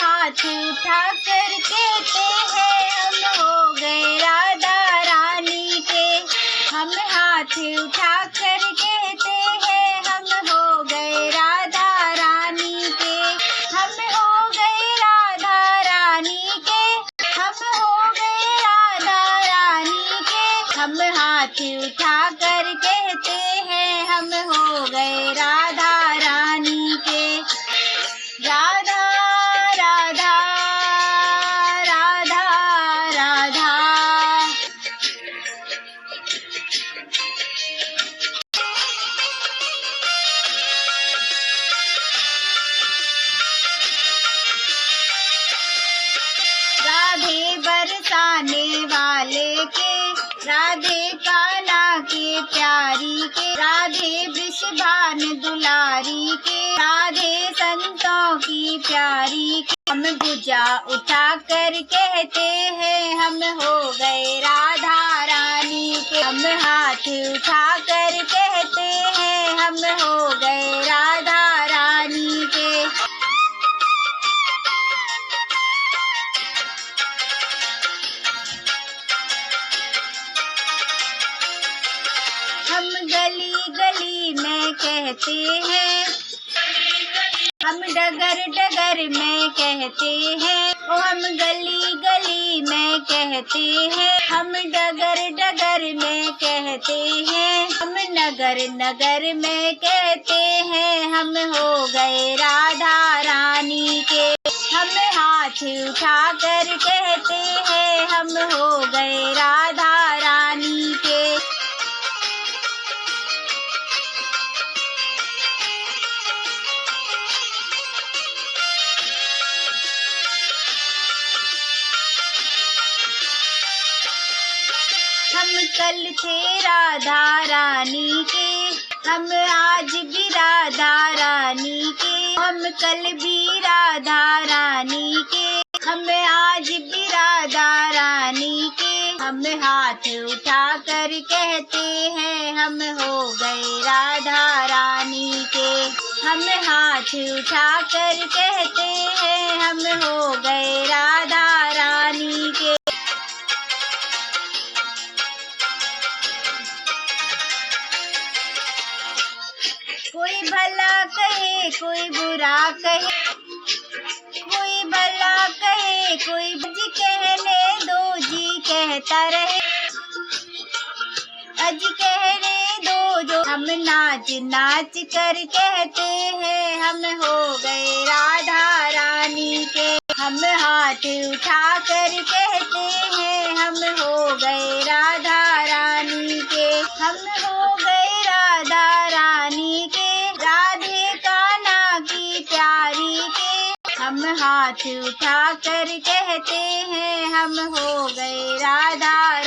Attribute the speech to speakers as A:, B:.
A: हाथ उठा कर कहते हैं हम हो गए राधा रानी के। हम हाथ उठा कर कहते हैं हम हो गए राधा रानी के। हम हो गए राधा रानी के। हम हो गए राधा रानी के। हम हाथ उठा कर कहते हैं हम हो गए राधा रानी के। राधा राधा राधा राधा। राधे बरसाने वाले के, राधे काला के प्यारी के, राधे वृषभान दुलारी के, राधे संतों की प्यारी के। हम भुजा उठा कर कहते हैं हम हो गए राधा रानी के। हम हाथ उठा कर कहते हैं हम हो गए राधा रानी के। हम गली गली में कहते हैं, हम डगर डगर में कहते हैं, ओ हम गली गली में कहते हैं, हम डगर डगर में कहते हैं, हम नगर नगर में कहते हैं हम हो गए राधा रानी के। हम हाथ उठा कर कहते हैं हम हो गए राधा रानी के। हम कल थे राधा रानी के, हम आज भी राधा रानी के। हम कल भी राधा रानी के, हम आज भी राधा रानी के। हम हाथ उठा कर कहते हैं हम हो गए राधा रानी के। हम हाथ उठा कर कहते हैं हम हो गए राधा रानी के। कोई भला कहे कोई बुरा कहे, कोई भला कहे कोई जी कहने दो जी कहता रहे। अज कहने दो जो हम नाच नाच कर कहते हैं हम हो गए राधा रानी के। हम हाथ उठा कर कहते हैं हम हो गए राधा रानी के। हम हो गए राधा रानी के, राधे कान्हा की प्यारी के। हम हाथ उठा कर कहते हैं हम हो गए राधा